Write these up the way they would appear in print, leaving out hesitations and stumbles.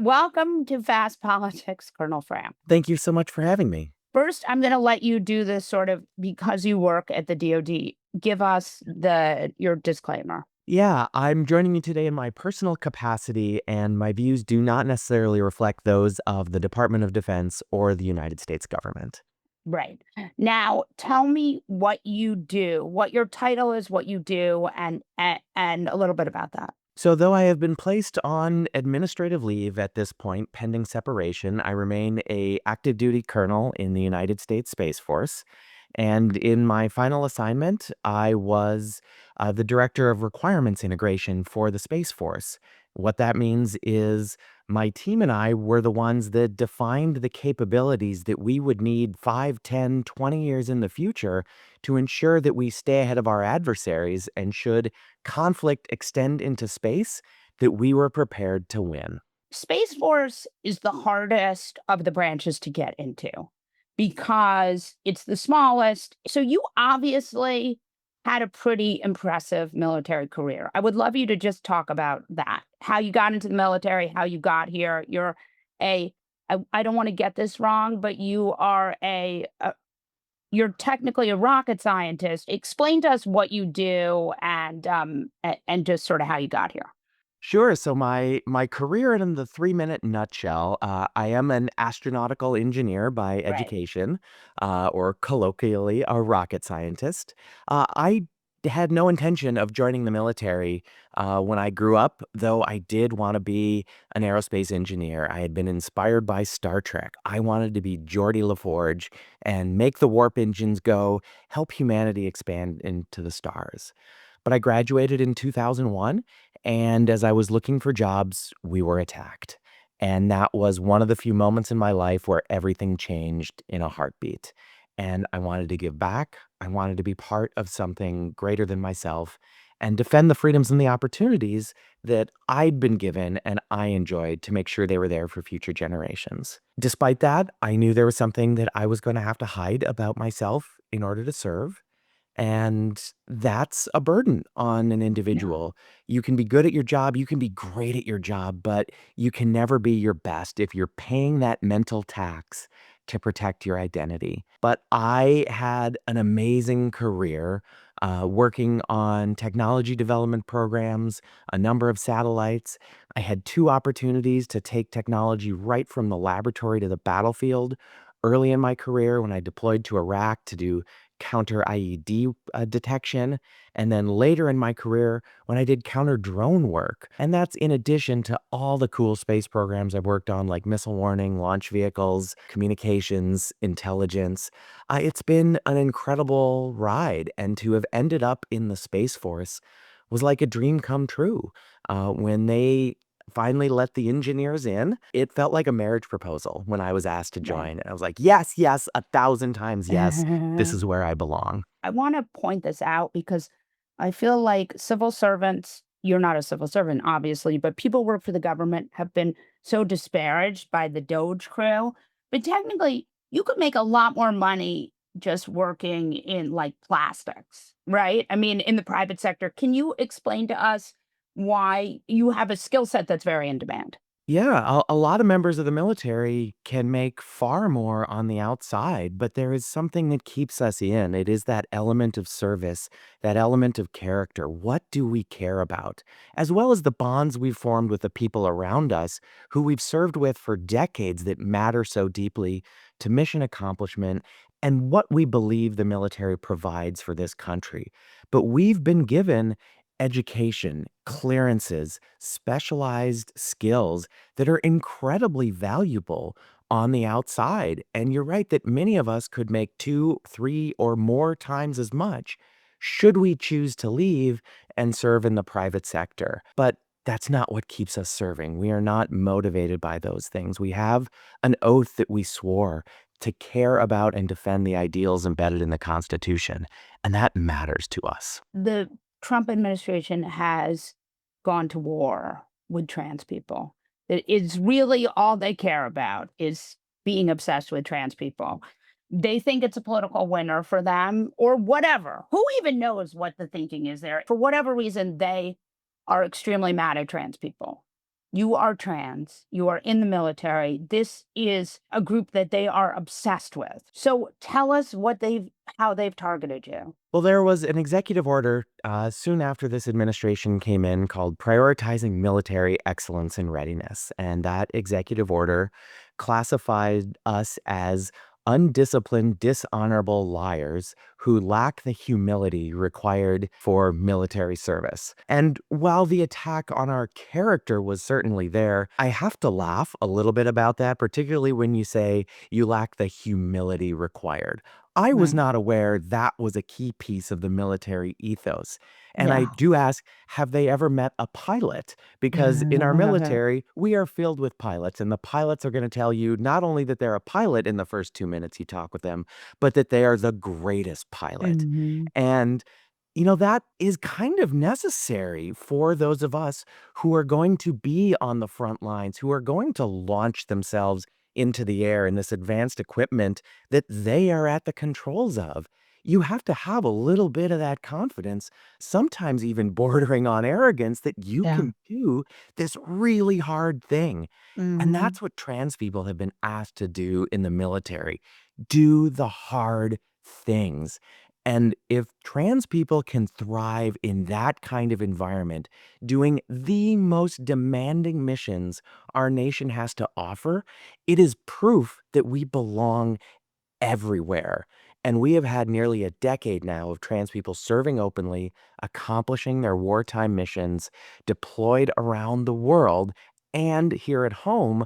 Welcome to Fast Politics, Colonel Fram. Thank you so much for having me. First, I'm going to let you do this sort of because you work at the DoD. Give us your disclaimer. Yeah, I'm joining you today in my personal capacity, and my views do not necessarily reflect those of the Department of Defense or the United States government. Right. Now, tell me what you do, what your title is, what you do, and a little bit about that. So, though I have been placed on administrative leave at this point, pending separation, I remain a active duty colonel in the United States Space Force. And in my final assignment, I was the director of requirements integration for the Space Force. What that means is my team and I were the ones that defined the capabilities that we would need 5, 10, 20 years in the future to ensure that we stay ahead of our adversaries, and should conflict extend into space, that we were prepared to win. Space Force is the hardest of the branches to get into because it's the smallest. So you obviously had a pretty impressive military career. I would love you to just talk about that. How you got into the military, how you got here. A I don't want to get this wrong, but you're technically a rocket scientist. Explain to us what you do and just sort of how you got here. Sure. So my career in the 3 minute nutshell, I am an astronautical engineer by Right. education, or colloquially a rocket scientist. I had no intention of joining the military when I grew up, though I did want to be an aerospace engineer. I had been inspired by Star Trek. I wanted to be Geordie LaForge and make the warp engines go, help humanity expand into the stars. But I graduated in 2001, and as I was looking for jobs, we were attacked. And that was one of the few moments in my life where everything changed in a heartbeat. And I wanted to give back. I wanted to be part of something greater than myself and defend the freedoms and the opportunities that I'd been given and I enjoyed, to make sure they were there for future generations. Despite that, I knew there was something that I was going to have to hide about myself in order to serve. And that's a burden on an Yeah. individual. You can be good at your job, you can be great at your job, but you can never be your best if you're paying that mental tax to protect your identity. But I had an amazing career working on technology development programs, a number of satellites. I had two opportunities to take technology right from the laboratory to the battlefield early in my career, when I deployed to Iraq to do counter IED detection, and then later in my career when I did counter drone work. And that's in addition to all the cool space programs I've worked on, like missile warning, launch vehicles, communications, intelligence. It's been an incredible ride, and to have ended up in the Space Force was like a dream come true. When they finally let the engineers in, it felt like a marriage proposal when I was asked to Right. join. And I was like, yes, yes, 1,000 times yes. This I is where I belong. want to point this out because I feel like civil servants, you're not a civil servant, obviously, but people work for the government have been so disparaged by the Doge crew. But technically, you could make a lot more money just working in like plastics, right? I mean, in the private sector. Can you explain to us why you have a skill set that's very in demand? Yeah, a lot of members of the military can make far more on the outside, but there is something that keeps us in. It is that element of service, that element of character. What do we care about? As well as the bonds we've formed with the people around us who we've served with for decades, that matter so deeply to mission accomplishment and what we believe the military provides for this country. But we've been given education, clearances, specialized skills that are incredibly valuable on the outside. And you're right that many of us could make two, three, or more times as much should we choose to leave and serve in the private sector. But that's not what keeps us serving. We are not motivated by those things. We have an oath that we swore to care about and defend the ideals embedded in the Constitution, and that matters to us. The Trump administration has gone to war with trans people. It is really all they care about is being obsessed with trans people. They think it's a political winner for them or whatever. Who even knows what the thinking is there? For whatever reason, they are extremely mad at trans people. You are trans, you are in the military. This is a group that they are obsessed with. So tell us how they've targeted you. Well, there was an executive order soon after this administration came in called Prioritizing Military Excellence and Readiness. And that executive order classified us as undisciplined, dishonorable liars who lack the humility required for military service. And while the attack on our character was certainly there, I have to laugh a little bit about that, particularly when you say you lack the humility required. I was Right. not aware that was a key piece of the military ethos. And I Yeah. do ask, have they ever met a pilot? Because in our military, we are filled with pilots, and the pilots are going to tell you not only that they're a pilot in the first 2 minutes you talk with them, but that they are the greatest pilot. Mhm. And that is kind of necessary for those of us who are going to be on the front lines, who are going to launch themselves into the air in this advanced equipment that they are at the controls of. You have to have a little bit of that confidence, sometimes even bordering on arrogance, that you Yeah. can do this really hard thing. And Mhm. that's what trans people have been asked to do in the military. Do the hard things. And if trans people can thrive in that kind of environment, doing the most demanding missions our nation has to offer, it is proof that we belong everywhere. And we have had nearly a decade now of trans people serving openly, accomplishing their wartime missions, deployed around the world, and here at home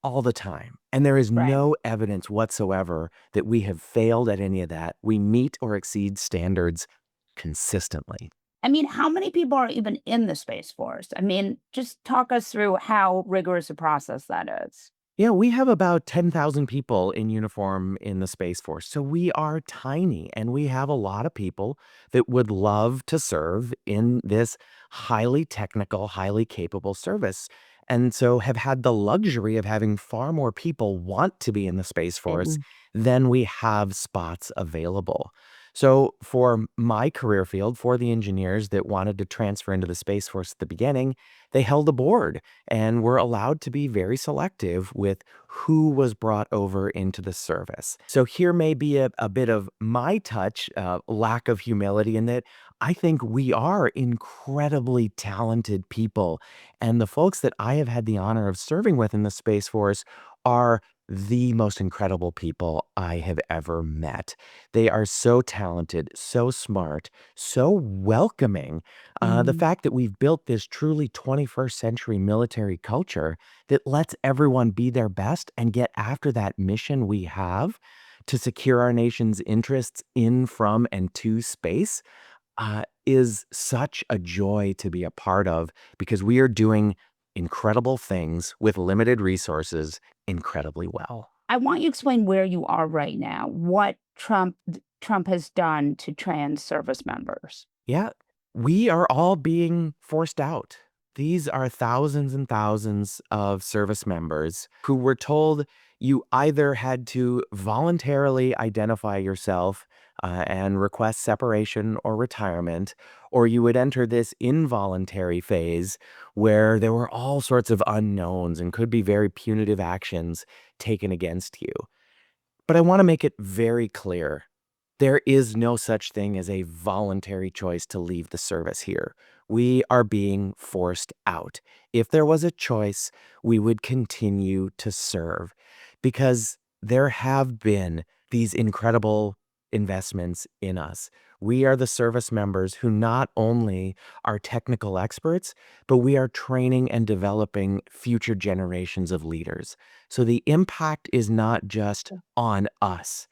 all the time. And there is Right. no evidence whatsoever that we have failed at any of that. We meet or exceed standards consistently. I mean, how many people are even in the Space Force? I mean, just talk us through how rigorous a process that is. Yeah, we have about 10,000 people in uniform in the Space Force. So we are tiny, and we have a lot of people that would love to serve in this highly technical, highly capable service. And so have had the luxury of having far more people want to be in the Space Force Mhm. than we have spots available. So for my career field, for the engineers that wanted to transfer into the Space Force at the beginning, they held a board and were allowed to be very selective with who was brought over into the service. So here may be a bit of my touch, lack of humility in that I think we are incredibly talented people. And the folks that I have had the honor of serving with in the Space Force are the most incredible people I have ever met. They are so talented, so smart, so welcoming. The Mhm. fact that we've built this truly 21st century military culture that lets everyone be their best and get after that mission we have to secure our nation's interests in, from, and to space is such a joy to be a part of because we are doing incredible things with limited resources incredibly well. I want you to explain where you are right now, what Trump has done to trans service members. Yeah, we are all being forced out. These are thousands and thousands of service members who were told you either had to voluntarily identify yourself and request separation or retirement, or you would enter this involuntary phase where there were all sorts of unknowns and could be very punitive actions taken against you. But I want to make it very clear there is no such thing as a voluntary choice to leave the service here. We are being forced out. If there was a choice, we would continue to serve because there have been these incredible investments in us. We are the service members who not only are technical experts, but we are training and developing future generations of leaders. So the impact is not just on us.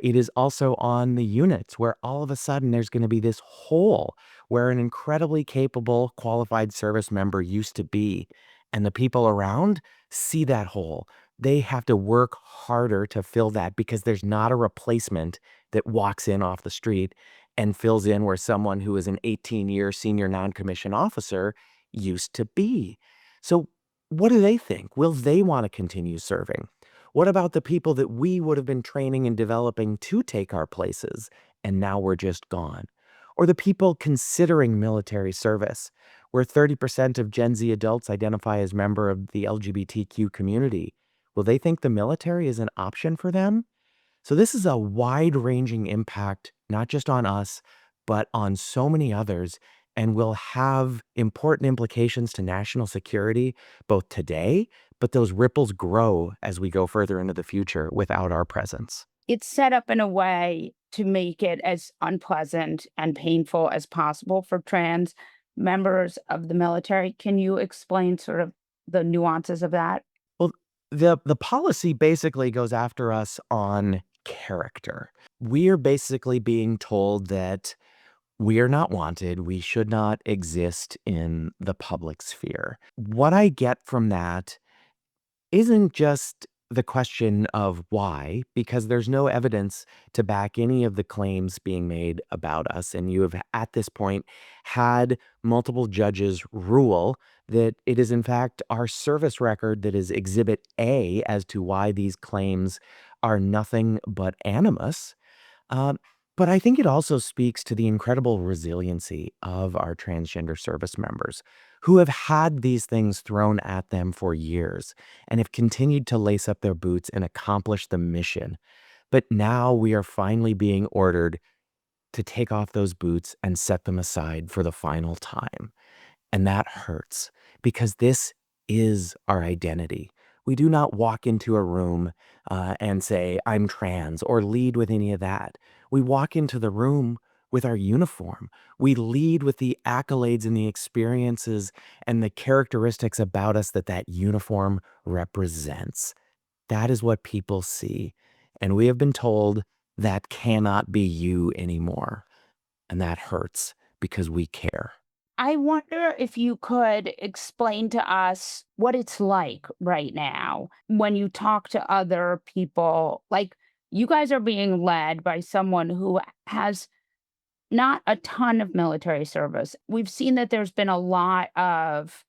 It is also on the units where all of a sudden there's going to be this hole where an incredibly capable, qualified service member used to be. And the people around see that hole. They have to work harder to fill that because there's not a replacement that walks in off the street and fills in where someone who is an 18-year senior non-commissioned officer used to be. So, what do they think? Will they want to continue serving? What about the people that we would have been training and developing to take our places, and now we're just gone? Or the people considering military service? where 30% of Gen Z adults identify as member of the LGBTQ community. Will they think the military is an option for them? So this is a wide-ranging impact, not just on us, but on so many others, and will have important implications to national security, both today, but those ripples grow as we go further into the future without our presence. It's set up in a way to make it as unpleasant and painful as possible for trans members of the military. Can you explain sort of the nuances of that? Well, the policy basically goes after us on character. We are basically being told that we are not wanted. We should not exist in the public sphere. What I get from that isn't just the question of why, because there's no evidence to back any of the claims being made about us. And you have, at this point, had multiple judges rule that it is, in fact, our service record that is Exhibit A as to why these claims are nothing but animus. Um, but I think it also speaks to the incredible resiliency of our transgender service members who have had these things thrown at them for years and have continued to lace up their boots and accomplish the mission. But now we are finally being ordered to take off those boots and set them aside for the final time. And that hurts because this is our identity. We do not walk into a room and say, I'm trans, or lead with any of that. We walk into the room with our uniform. We lead with the accolades and the experiences and the characteristics about us that that uniform represents. That is what people see. And we have been told that cannot be you anymore. And that hurts because we care. I wonder if you could explain to us what it's like right now when you talk to other people. Like, you guys are being led by someone who has not a ton of military service. We've seen that there's been a lot of,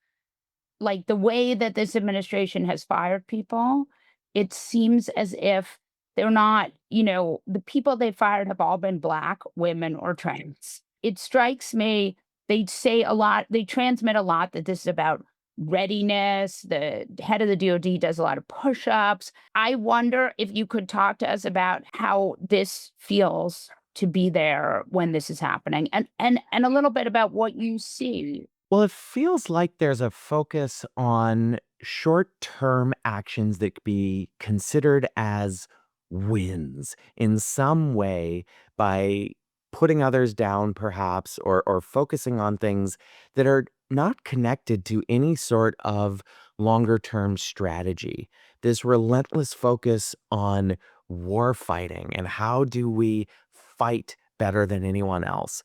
like, the way that this administration has fired people, it seems as if they're not, the people they fired have all been Black, women, or trans. It strikes me, they transmit a lot that this is about readiness. The head of the DoD does a lot of push-ups. I wonder if you could talk to us about how this feels to be there when this is happening, and a little bit about what you see. Well, it feels like there's a focus on short-term actions that could be considered as wins in some way by putting others down perhaps or focusing on things that are not connected to any sort of longer term strategy. This relentless focus on war fighting and how do we fight better than anyone else.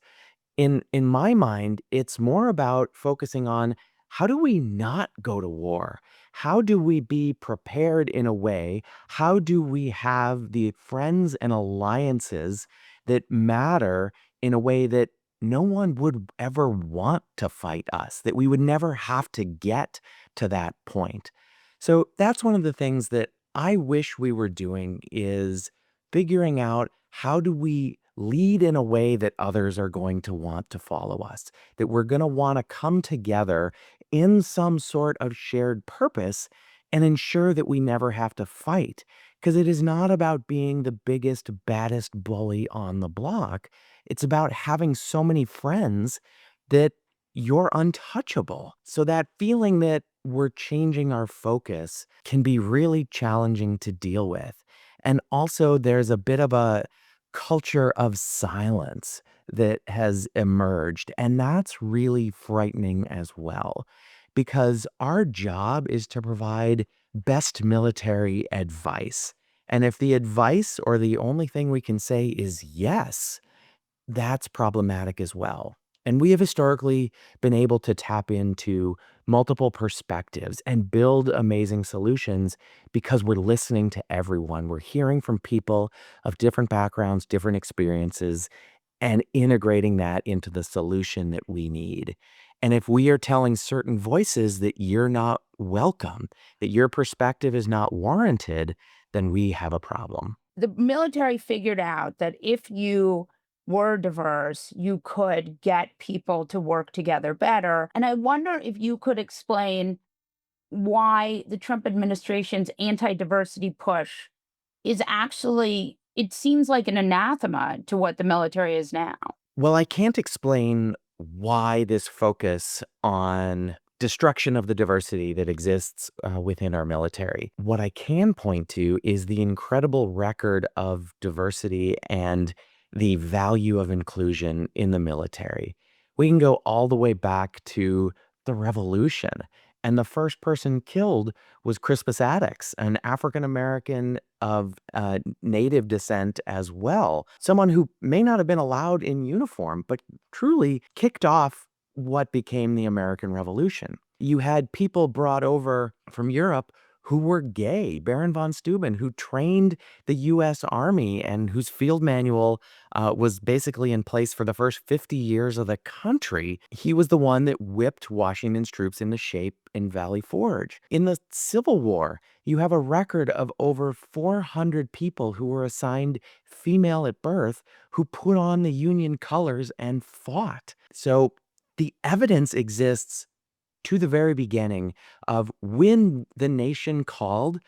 In my mind, it's more about focusing on how do we not go to war? How do we be prepared in a way? How do we have the friends and alliances that matter in a way that no one would ever want to fight us, that we would never have to get to that point? So that's one of the things that I wish we were doing is figuring out how do we lead in a way that others are going to want to follow us, that we're going to want to come together in some sort of shared purpose and ensure that we never have to fight. Because it is not about being the biggest, baddest bully on the block. It's about having so many friends that you're untouchable. So that feeling that we're changing our focus can be really challenging to deal with. And also, there's a bit of a culture of silence that has emerged. And that's really frightening as well, because our job is to provide best military advice. And if the advice or the only thing we can say is yes, that's problematic as well. And we have historically been able to tap into multiple perspectives and build amazing solutions because we're listening to everyone. We're hearing from people of different backgrounds, different experiences, and integrating that into the solution that we need. And if we are telling certain voices that you're not welcome, that your perspective is not warranted, then we have a problem. The military figured out that if you were diverse, you could get people to work together better. And I wonder if you could explain why the Trump administration's anti-diversity push is actually, it seems like an anathema to what the military is now. Well, I can't explain why this focus on destruction of the diversity that exists within our military. What I can point to is the incredible record of diversity and the value of inclusion in the military. We can go all the way back to the revolution. And the first person killed was Crispus Attucks, an African American of native descent as well. Someone who may not have been allowed in uniform, but truly kicked off what became the American Revolution. You had people brought over from Europe who were gay. Baron von Steuben, who trained the U.S. Army and whose field manual was basically in place for the first 50 years of the country. He was the one that whipped Washington's troops into shape in Valley Forge. In the Civil War, you have a record of over 400 people who were assigned female at birth who put on the Union colors and fought. So the evidence exists to the very beginning of when the nation called,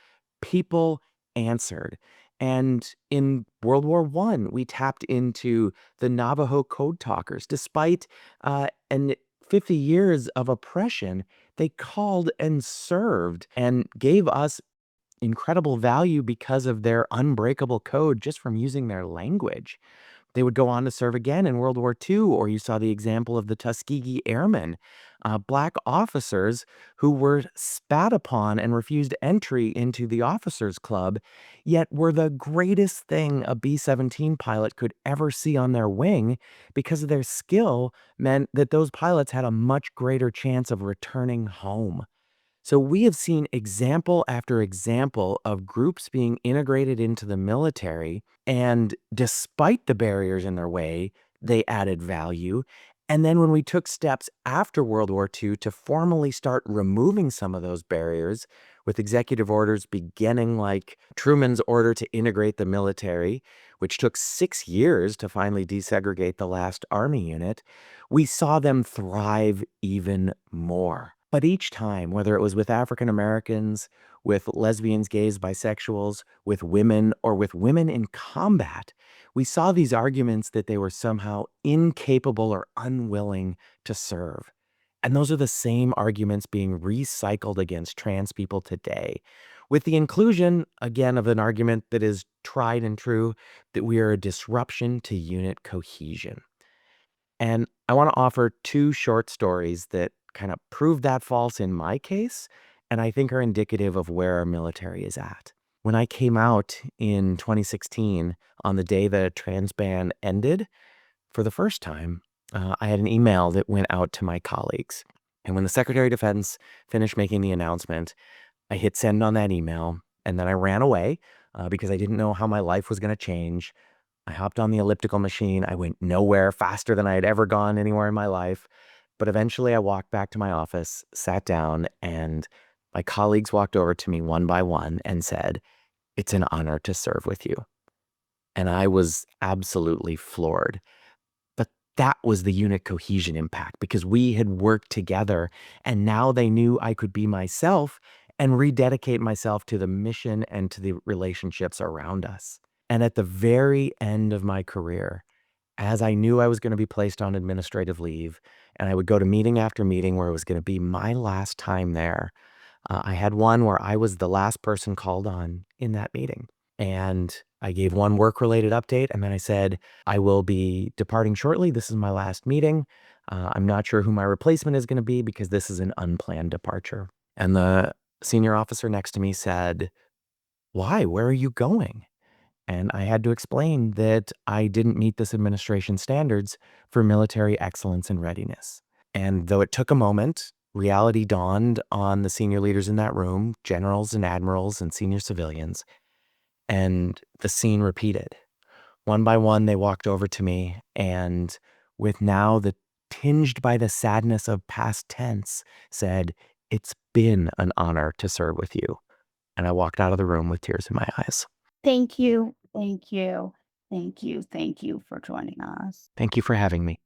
people answered. And in World War I, we tapped into the Navajo code talkers. Despite and 50 years of oppression, they called and served and gave us incredible value because of their unbreakable code just from using their language. They would go on to serve again in World War II, or you saw the example of the Tuskegee Airmen, black officers who were spat upon and refused entry into the officers' club, yet were the greatest thing a B-17 pilot could ever see on their wing because of their skill meant that those pilots had a much greater chance of returning home. So we have seen example after example of groups being integrated into the military, and despite the barriers in their way, they added value. And then when we took steps after World War II to formally start removing some of those barriers with executive orders beginning like Truman's order to integrate the military, which took 6 years to finally desegregate the last army unit, we saw them thrive even more. But each time, whether it was with African Americans, with lesbians, gays, bisexuals, with women, or with women in combat, we saw these arguments that they were somehow incapable or unwilling to serve. And those are the same arguments being recycled against trans people today, with the inclusion, again, of an argument that is tried and true that we are a disruption to unit cohesion. And I want to offer two short stories that kind of prove that false in my case, and I think are indicative of where our military is at. When I came out in 2016, on the day the trans ban ended, for the first time, I had an email that went out to my colleagues. And when the Secretary of Defense finished making the announcement, I hit send on that email, and then I ran away because I didn't know how my life was going to change. I hopped on the elliptical machine. I went nowhere faster than I had ever gone anywhere in my life. But eventually I walked back to my office, sat down, and my colleagues walked over to me one by one and said, "It's an honor to serve with you." And I was absolutely floored. But that was the unit cohesion impact because we had worked together and now they knew I could be myself and rededicate myself to the mission and to the relationships around us. And at the very end of my career, as I knew I was going to be placed on administrative leave and I would go to meeting after meeting where it was going to be my last time there, I had one where I was the last person called on in that meeting. And I gave one work-related update, and then I said, "I will be departing shortly. This is my last meeting. I'm not sure who my replacement is going to be because this is an unplanned departure." And the senior officer next to me said, "Why? Where are you going?" And I had to explain that I didn't meet this administration standards for military excellence and readiness. And though it took a moment, reality dawned on the senior leaders in that room, generals and admirals and senior civilians, and the scene repeated. One by one, they walked over to me, and with now the tinged by the sadness of past tense, said, "It's been an honor to serve with you." And I walked out of the room with tears in my eyes. Thank you. Thank you. Thank you. Thank you for joining us. Thank you for having me.